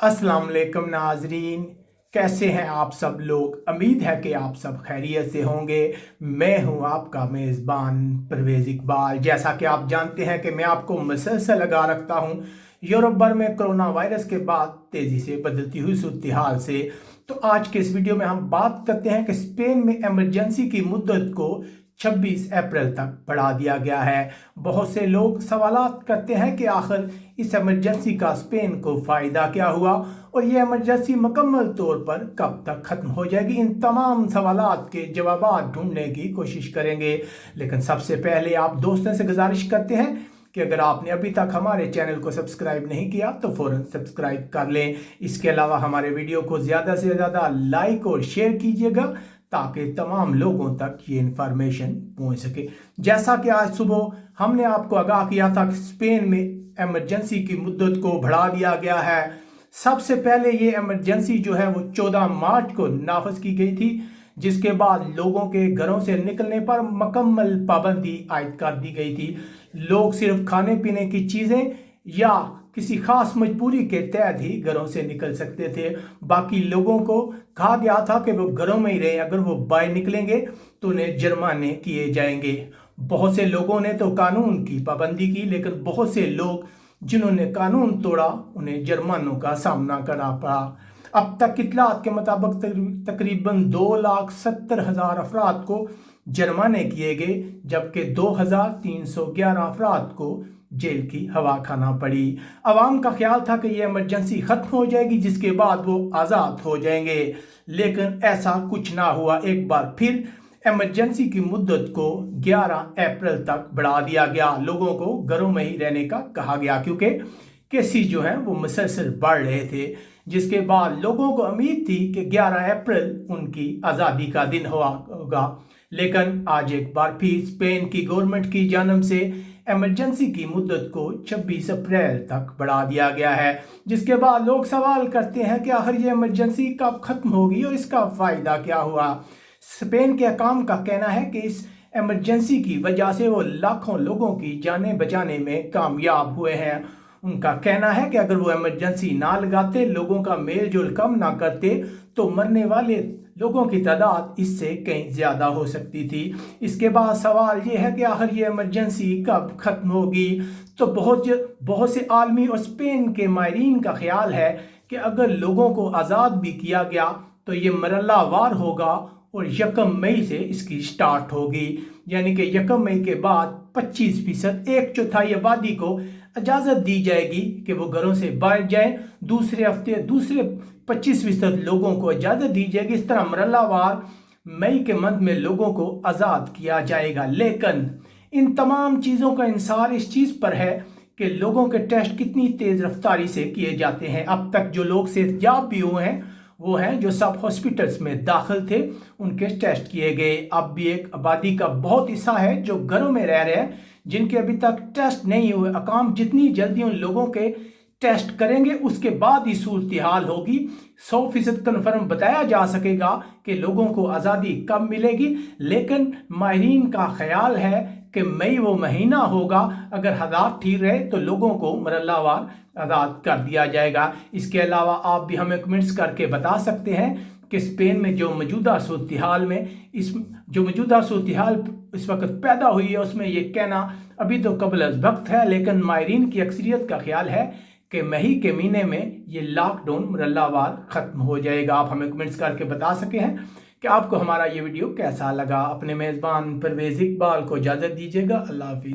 अस्सलाम वालेकुम नाजरीन, कैसे हैं आप सब लोग। उम्मीद है कि आप सब खैरियत से होंगे। मैं हूं आपका मेज़बान परवेज़ इकबाल। जैसा कि आप जानते हैं कि मैं आपको मुसलसल लगा रखता हूं यूरोप भर में कोरोना वायरस के बाद तेज़ी से बदलती हुई सूरत हाल से। तो आज के इस वीडियो में हम बात करते हैं कि स्पेन में इमरजेंसी की मुद्दत को 26 अप्रैल तक बढ़ा दिया गया है। बहुत से लोग सवालात करते हैं कि आखिर इस इमरजेंसी का स्पेन को फ़ायदा क्या हुआ और ये इमरजेंसी मुकम्मल तौर पर कब तक ख़त्म हो जाएगी। इन तमाम सवालात के जवाब ढूंढने की कोशिश करेंगे। लेकिन सबसे पहले आप दोस्तों से गुजारिश करते हैं कि अगर आपने अभी तक हमारे चैनल को सब्सक्राइब नहीं किया तो फ़ौरन सब्सक्राइब कर लें। इसके अलावा हमारे वीडियो को ज़्यादा से ज़्यादा लाइक और शेयर कीजिएगा ताकि तमाम लोगों तक ये इन्फॉर्मेशन पहुंच सके। जैसा कि आज सुबह हमने आपको आगाह किया था कि स्पेन में इमरजेंसी की मुद्दत को बढ़ा दिया गया है। सबसे पहले ये इमरजेंसी जो है वो 14 मार्च को नाफज की गई थी, जिसके बाद लोगों के घरों से निकलने पर मुकम्मल पाबंदी आयद कर दी गई थी। लोग सिर्फ खाने पीने की चीज़ें या किसी खास मजबूरी के तहत ही घरों से निकल सकते थे। बाकी लोगों को कहा गया था कि वो घरों में ही रहें, अगर वो बाहर निकलेंगे तो उन्हें जुर्माने किए जाएंगे। बहुत से लोगों ने तो कानून की पाबंदी की, लेकिन बहुत से लोग जिन्होंने कानून तोड़ा उन्हें जुर्मानों का सामना करना पड़ा। अब तक इत्तलात के मुताबिक तकरीबन 2,70,000 अफराद को जुर्माने किए गए, जबकि 2,311 अफराद को जेल की हवा खाना पड़ी। अवाम का ख्याल था कि यह इमरजेंसी ख़त्म हो जाएगी, जिसके बाद वो आज़ाद हो जाएंगे, लेकिन ऐसा कुछ ना हुआ। एक बार फिर इमरजेंसी की मुद्दत को 11 अप्रैल तक बढ़ा दिया गया। लोगों को घरों में ही रहने का कहा गया, क्योंकि केसेस जो हैं वो मुसलसल बढ़ रहे थे, जिसके बाद लोगों को उम्मीद थी कि 11 अप्रैल उनकी आज़ादी का दिन होगा। लेकिन आज एक बार फिर स्पेन की गवर्नमेंट की जानब से इमरजेंसी की मुद्दत को 26 अप्रैल तक बढ़ा दिया गया है, जिसके बाद लोग सवाल करते हैं कि आखिर ये इमरजेंसी कब ख़त्म होगी और इसका फ़ायदा क्या हुआ। स्पेन के हुकाम का कहना है कि इस इमरजेंसी की वजह से वो लाखों लोगों की जानें बचाने में कामयाब हुए हैं। उनका कहना है कि अगर वो इमरजेंसी ना लगाते, लोगों का मेल जोल कम ना करते, तो मरने वाले लोगों की तादाद इससे कहीं ज़्यादा हो सकती थी। इसके बाद सवाल ये है कि आखिर ये इमरजेंसी कब ख़त्म होगी। तो बहुत से आलमी और स्पेन के माहिरीन का ख्याल है कि अगर लोगों को आज़ाद भी किया गया तो ये मरल्लावार होगा और 1 मई से इसकी स्टार्ट होगी। यानी कि 1 मई के बाद 25%, 1/4 आबादी को इजाज़त दी जाएगी कि वो घरों से बाहर जाएं। दूसरे हफ्ते दूसरे 25% लोगों को इजाज़त दी जाएगी। इस तरह मरल्लावार मई के मंथ में लोगों को आज़ाद किया जाएगा। लेकिन इन तमाम चीज़ों का इंसार इस चीज़ पर है कि लोगों के टेस्ट कितनी तेज़ रफ्तारी से किए जाते हैं। अब तक जो लोग सेहतयाब भी हुए हैं वो हैं जो सब हॉस्पिटल्स में दाखिल थे, उनके टेस्ट किए गए। अब भी एक आबादी का बहुत हिस्सा है जो घरों में रह रहे हैं, जिनके अभी तक टेस्ट नहीं हुए। अकाम जितनी जल्दी उन लोगों के टेस्ट करेंगे उसके बाद ही सूरत हाल होगी। 100% कन्फर्म बताया जा सकेगा कि लोगों को आज़ादी कब मिलेगी। लेकिन माहिरीन का ख्याल है कि मई वो महीना होगा, अगर हालात ठीक रहे तो लोगों को मरल्लावार आज़ाद कर दिया जाएगा। इसके अलावा आप भी हमें कमेंट्स करके बता सकते हैं कि स्पेन में जो मौजूदा सूरत हाल इस वक्त पैदा हुई है, उसमें ये कहना अभी तो कबल अज़ वक्त है। लेकिन माहिरीन की अक्सरियत का ख्याल है कि मई के महीने में ये लॉकडाउन मरल्लावार ख़त्म हो जाएगा। आप हमें कमेंट्स करके बता सके हैं कि आपको हमारा ये वीडियो कैसा लगा। अपने मेज़बान परवेज़ इकबाल को इजाज़त दीजिएगा। अल्लाह हाफ़िज़।